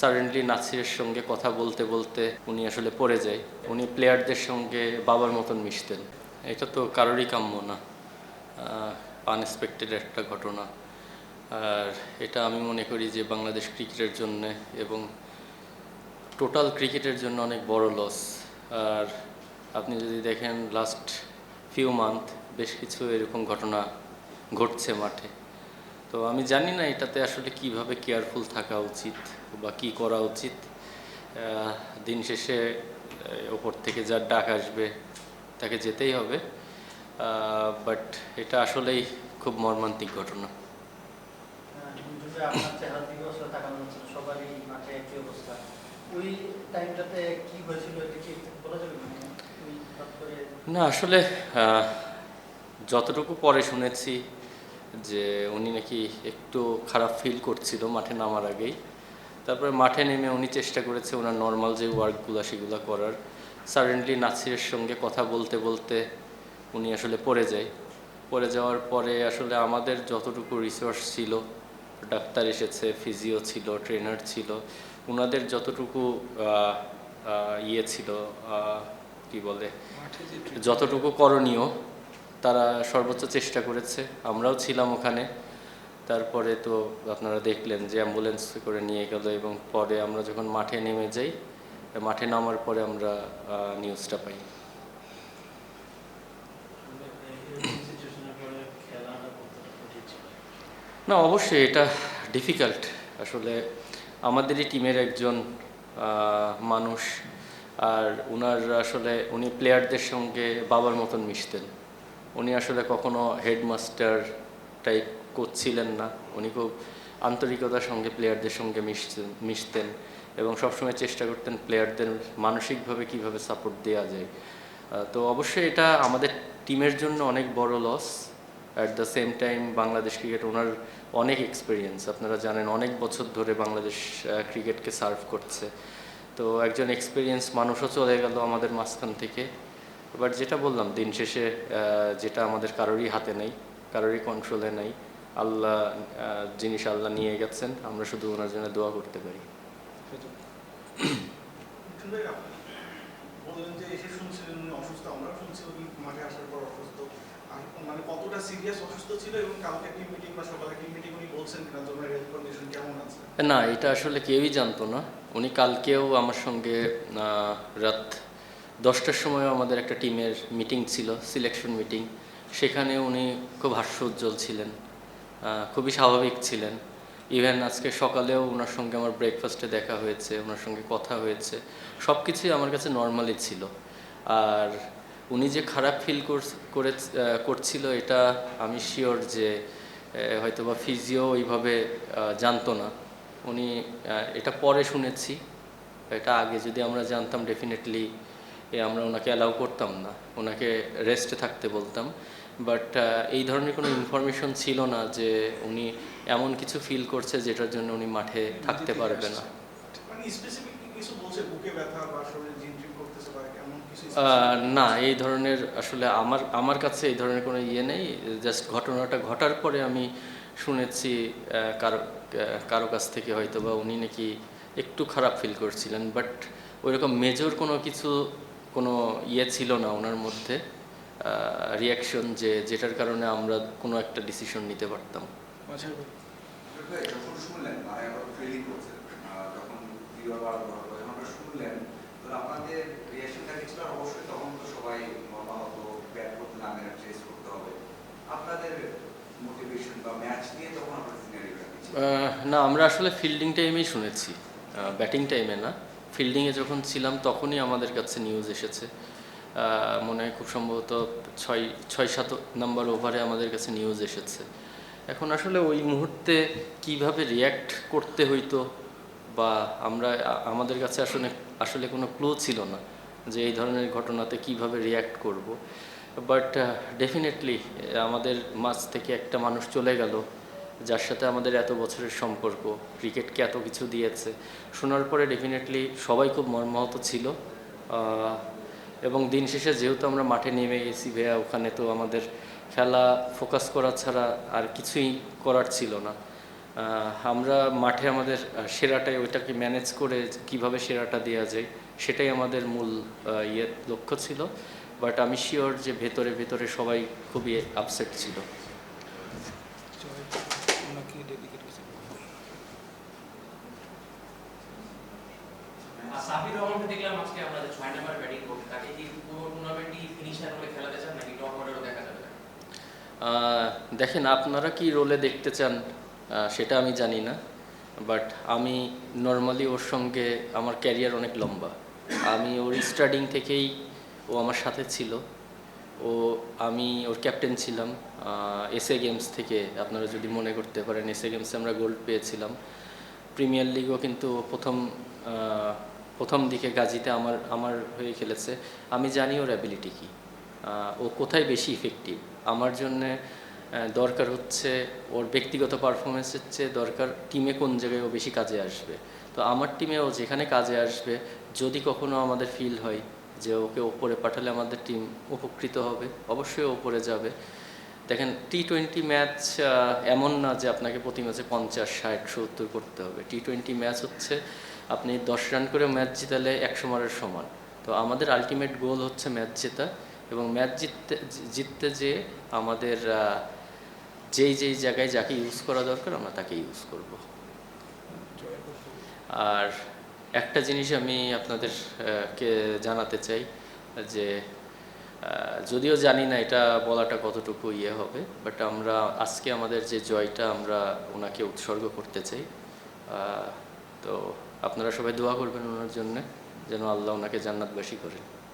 Suddenly নাসিরের সঙ্গে কথা বলতে বলতে উনি আসলে পড়ে যায়। উনি প্লেয়ারদের সঙ্গে বাবার মতন মিশতেন। এটা তো কারোরই কাম্য না, আনএক্সপেক্টেড একটা ঘটনা। আর এটা আমি মনে করি যে বাংলাদেশ ক্রিকেটের জন্য এবং টোটাল ক্রিকেটের জন্য অনেক বড় লস। আর আপনি যদি দেখেন লাস্ট ফিউ মান্থ বেশ কিছু এরকম ঘটনা ঘটছে মাঠে। তো আমি জানি না এটাতে আসলে কিভাবে কেয়ারফুল থাকা উচিত বা কি করা উচিত। দিন শেষে ওপর থেকে যার ডাক আসবে তাকে যেতেই হবে, বাট এটা আসলেই খুব মর্মান্তিক ঘটনা। না আসলে যতটুকু পরে শুনেছি যে উনি নাকি একটু খারাপ ফিল করছিল মাঠে নামার আগেই। তারপরে মাঠে নেমে উনি চেষ্টা করেছে ওনার নর্মাল যে ওয়ার্কগুলো সেগুলো করার। সাডেনলি নাসিরের সঙ্গে কথা বলতে বলতে উনি আসলে পড়ে যায়। পড়ে যাওয়ার পরে আসলে আমাদের যতটুকু রিসোর্স ছিল, ডাক্তার এসেছে, ফিজিও ছিল, ট্রেনার ছিল, ওনাদের যতটুকু ইয়ে ছিল, কি বলে, যতটুকু করণীয় তারা সর্বোচ্চ চেষ্টা করেছে। আমরাও ছিলাম ওখানে। তারপরে তো আপনারা দেখলেন যে অ্যাম্বুলেন্স করে নিয়ে গেল এবং পরে আমরা যখন মাঠে নেমে যাই, মাঠে নামার পরে আমরা নিউজটা পাই। না অবশ্যই এটা ডিফিকাল্ট। আসলে আমাদেরই টিমের একজন মানুষ, আর উনি প্লেয়ারদের সঙ্গে বাবার মতন মিশতেন। উনি আসলে কখনো হেডমাস্টার টাইপ করছিলেন না। উনি খুব আন্তরিকতার সঙ্গে প্লেয়ারদের সঙ্গে মিশতেন এবং সবসময় চেষ্টা করতেন প্লেয়ারদের মানসিকভাবে কিভাবে সাপোর্ট দেওয়া যায়। তো অবশ্যই এটা আমাদের টিমের জন্য অনেক বড় loss. At the same time Bangladesh cricket, ওনার অনেক এক্সপিরিয়েন্স, আপনারা জানেন অনেক বছর ধরে বাংলাদেশ ক্রিকেটকে সার্ভ করছে। তো একজন এক্সপিরিয়েন্স মানুষও চলে গেল আমাদের মাঝখান থেকে। বাট যেটা বললাম, দিন শেষে যেটা আমাদের কারোরই হাতে নেই, কারোরই কন্ট্রোলে নেই। আল্লাহ জিনিস আল্লাহ নিয়ে গেছেন, আমরা শুধু ওনার জন্য দোয়া করতে পারি। না এটা আসলে কেউই জানতো না। উনি কালকেও আমার সঙ্গে রাত 10টার সময় আমাদের একটা টিমের মিটিং ছিল, সিলেকশন মিটিং। সেখানে উনি খুব হাস্যোজ্জ্বল ছিলেন, খুবই স্বাভাবিক ছিলেন। ইভেন আজকে সকালেও ওনার সঙ্গে আমার ব্রেকফাস্টে দেখা হয়েছে, ওনার সঙ্গে কথা হয়েছে, সব কিছুই আমার কাছে নর্মালি ছিল। আর উনি যে খারাপ ফিল করছিল এটা আমি শিওর যে হয়তোবা ফিজিও ওইভাবে জানতো না। উনি এটা পরে শুনেছি, এটা আগে যদি আমরা জানতাম ডেফিনেটলি আমরা ওনাকে অ্যালাউ করতাম না, ওনাকে রেস্টে থাকতে বলতাম। বাট এই ধরনের কোনো ইনফরমেশন ছিল না যে উনি এমন কিছু ফিল করছে যেটার জন্য উনি মাঠে থাকতে পারবে না। না এই ধরনের আসলে আমার কাছে এই ধরনের কোনো ইয়ে নেই। জাস্ট ঘটনাটা ঘটার পরে আমি শুনেছি কারো কাছ থেকে হয়তো বা উনি নাকি একটু খারাপ ফিল করছিলেন, বাট ওইরকম মেজর কোনো ইয়ে ছিল না ওনার মধ্যে, রিয়াকশন যেটার কারণে আমরা কোনো একটা ডিসিশন নিতে পারতাম। না আমরা আসলে ফিল্ডিং টাইমেই শুনেছি, ব্যাটিং টাইমে না। ফিল্ডিংয়ে যখন ছিলাম তখনই আমাদের কাছে নিউজ এসেছে। মনে হয় খুব সম্ভবত 6-7 নম্বর ওভারে আমাদের কাছে নিউজ এসেছে। এখন আসলে ওই মুহূর্তে কিভাবে রিয়্যাক্ট করতে হইতো বা আমাদের কাছে আসলে কোনো ক্লু ছিল না যে এই ধরনের ঘটনাতে কিভাবে রিয়্যাক্ট করব। বাট ডেফিনেটলি আমাদের মাঝ থেকে একটা মানুষ চলে গেল যার সাথে আমাদের এত বছরের সম্পর্ক, ক্রিকেটকে এত কিছু দিয়েছে। শোনার পরে ডেফিনেটলি সবাই খুব মর্মাহত ছিল। এবং দিন শেষে যেহেতু আমরা মাঠে নেমে গেছি ভাইয়া, ওখানে তো আমাদের খেলা ফোকাস করা ছাড়া আর কিছুই করার ছিল না। আমরা মাঠে আমাদের সেরাটাই ওইটাকে ম্যানেজ করে কিভাবে সেরাটা দেওয়া যায় সেটাই আমাদের মূল লক্ষ্য ছিল। বাট আমি শিওর যে ভেতরে ভেতরে সবাই খুবই আপসেট ছিল। সাবির রহমানকে দেখলাম আজকে আমরা যে 6 নাম্বার ব্যাটিং করতে, তাকে কি পুরো টুর্নামেন্টই ফিনিশার বলে খেলাতে চান নাকি টপ অর্ডারও দেখা যাবে? দেখেন আপনারা কি রোলে দেখতে চান সেটা আমি জানি না, বাট আমি নর্মালি ওর সঙ্গে আমার ক্যারিয়ার অনেক লম্বা। আমি ওর স্টার্টিং থেকেই ও আমার সাথে ছিল। আমি ওর ক্যাপ্টেন ছিলাম এসএ গেমস থেকে। আপনারা যদি মনে করতে পারেন, এসএ গেমসে আমরা গোল্ড পেয়েছিলাম। প্রিমিয়ার লিগও কিন্তু প্রথম দিকে গাজীতে আমার হয়ে খেলেছে। আমি জানি ওর অ্যাবিলিটি কী, ও কোথায় বেশি ইফেক্টিভ। আমার জন্যে দরকার হচ্ছে ওর ব্যক্তিগত পারফরমেন্সের চেয়ে দরকার টিমে কোন জায়গায় ও বেশি কাজে আসবে। তো আমার টিমে ও যেখানে কাজে আসবে, যদি কখনো আমাদের ফিল হয় যে ওকে ওপরে পাঠালে আমাদের টিম উপকৃত হবে, অবশ্যই ওপরে যাবে। দেখেন, টি-20 ম্যাচ এমন না যে আপনাকে প্রতি ম্যাচে 50, 60, 70 করতে হবে। টি-20 ম্যাচ হচ্ছে আপনি 10 রান করে ম্যাচ জিতালে 100 মারের সমান। তো আমাদের আলটিমেট গোল হচ্ছে ম্যাচ জেতা, এবং ম্যাচ জিততে যেয়ে আমাদের যেই জায়গায় যাকে ইউজ করা দরকার আমরা তাকে ইউজ করব। আর একটা জিনিস আমি আপনাদেরকে জানাতে চাই যে যদিও জানি না এটা বলাটা কতটুকু হবে, বাট আমরা আজকে আমাদের যে জয়টা আমরা ওনাকে উৎসর্গ করতে চাই। তো আপনারা সবাই দোয়া করবেন ওনার জন্য, যেন আল্লাহ ওনাকে জান্নাতবাসী করেন।